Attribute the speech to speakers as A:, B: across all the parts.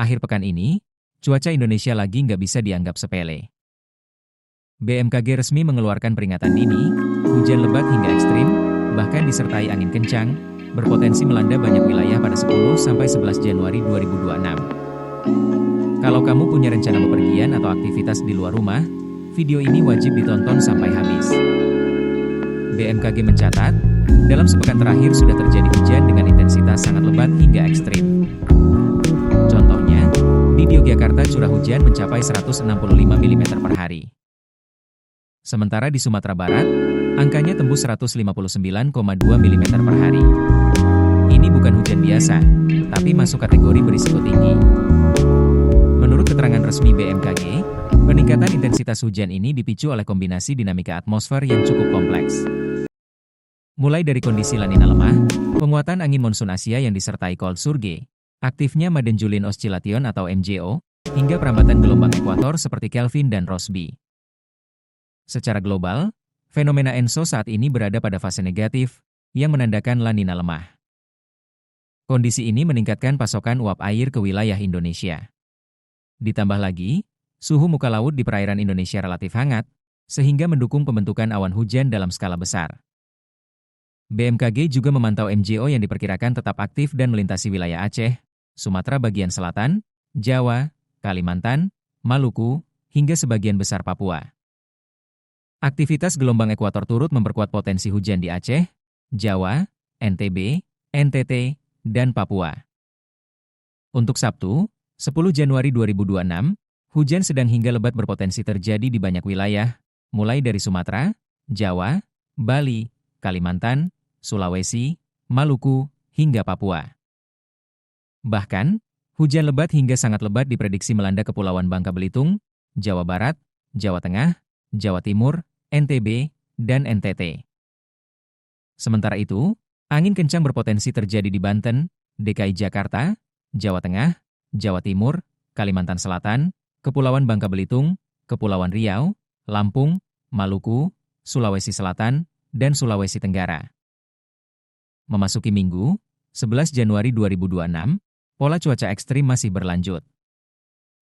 A: Akhir pekan ini, cuaca Indonesia lagi nggak bisa dianggap sepele. BMKG resmi mengeluarkan peringatan dini, hujan lebat hingga ekstrim, bahkan disertai angin kencang, berpotensi melanda banyak wilayah pada 10–11 Januari 2026. Kalau kamu punya rencana bepergian atau aktivitas di luar rumah, video ini wajib ditonton sampai habis. BMKG mencatat, dalam sepekan terakhir sudah terjadi hujan dengan intensitas sangat lebat hingga ekstrim. Contohnya, di Yogyakarta curah hujan mencapai 165 mm per hari. Sementara di Sumatera Barat, angkanya tembus 159,2 mm per hari. Ini bukan hujan biasa, tapi masuk kategori berisiko tinggi. Menurut keterangan resmi BMKG, peningkatan intensitas hujan ini dipicu oleh kombinasi dinamika atmosfer yang cukup kompleks. Mulai dari kondisi La Nina lemah, penguatan angin monsun Asia yang disertai cold surge, aktifnya Madden-Julian Oscillation atau MJO, hingga perambatan gelombang ekuator seperti Kelvin dan Rossby. Secara global, fenomena ENSO saat ini berada pada fase negatif, yang menandakan La Nina lemah. Kondisi ini meningkatkan pasokan uap air ke wilayah Indonesia. Ditambah lagi, suhu muka laut di perairan Indonesia relatif hangat, sehingga mendukung pembentukan awan hujan dalam skala besar. BMKG juga memantau MJO yang diperkirakan tetap aktif dan melintasi wilayah Aceh, Sumatera bagian selatan, Jawa, Kalimantan, Maluku, hingga sebagian besar Papua. Aktivitas gelombang ekuator turut memperkuat potensi hujan di Aceh, Jawa, NTB, NTT, dan Papua. Untuk Sabtu, 10 Januari 2026, hujan sedang hingga lebat berpotensi terjadi di banyak wilayah, mulai dari Sumatera, Jawa, Bali, Kalimantan, Sulawesi, Maluku, hingga Papua. Bahkan, hujan lebat hingga sangat lebat diprediksi melanda Kepulauan Bangka Belitung, Jawa Barat, Jawa Tengah, Jawa Timur, NTB, dan NTT. Sementara itu, angin kencang berpotensi terjadi di Banten, DKI Jakarta, Jawa Tengah, Jawa Timur, Kalimantan Selatan, Kepulauan Bangka Belitung, Kepulauan Riau, Lampung, Maluku, Sulawesi Selatan, dan Sulawesi Tenggara. Memasuki Minggu, 11 Januari 2026, pola cuaca ekstrim masih berlanjut.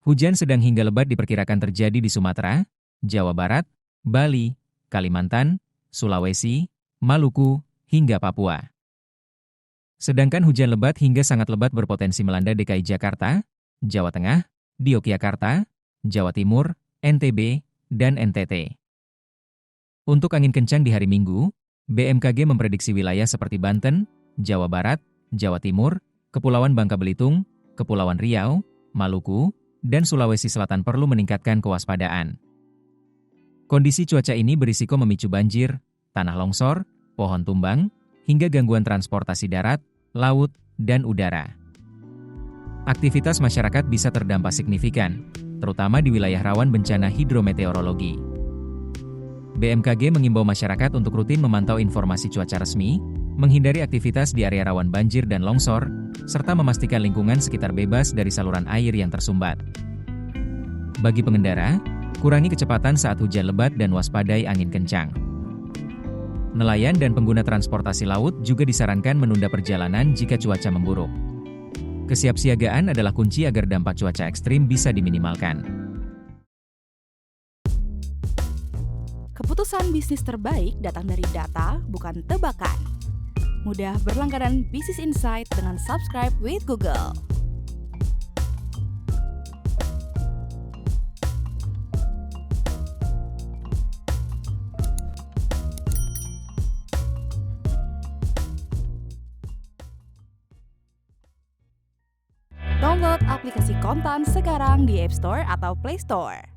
A: Hujan sedang hingga lebat diperkirakan terjadi di Sumatera, Jawa Barat, Bali, Kalimantan, Sulawesi, Maluku, hingga Papua. Sedangkan hujan lebat hingga sangat lebat berpotensi melanda DKI Jakarta, Jawa Tengah, di Yogyakarta, Jawa Timur, NTB, dan NTT. Untuk angin kencang di hari Minggu, BMKG memprediksi wilayah seperti Banten, Jawa Barat, Jawa Timur, Kepulauan Bangka Belitung, Kepulauan Riau, Maluku, dan Sulawesi Selatan perlu meningkatkan kewaspadaan. Kondisi cuaca ini berisiko memicu banjir, tanah longsor, pohon tumbang, hingga gangguan transportasi darat, laut, dan udara. Aktivitas masyarakat bisa terdampak signifikan, terutama di wilayah rawan bencana hidrometeorologi. BMKG mengimbau masyarakat untuk rutin memantau informasi cuaca resmi, menghindari aktivitas di area rawan banjir dan longsor, serta memastikan lingkungan sekitar bebas dari saluran air yang tersumbat. Bagi pengendara, kurangi kecepatan saat hujan lebat dan waspadai angin kencang. Nelayan dan pengguna transportasi laut juga disarankan menunda perjalanan jika cuaca memburuk. Kesiapsiagaan adalah kunci agar dampak cuaca ekstrim bisa diminimalkan.
B: Keputusan bisnis terbaik datang dari data, bukan tebakan. Mudah berlangganan Business Insight dengan subscribe with Google. Download aplikasi Kontan sekarang di App Store atau Play Store.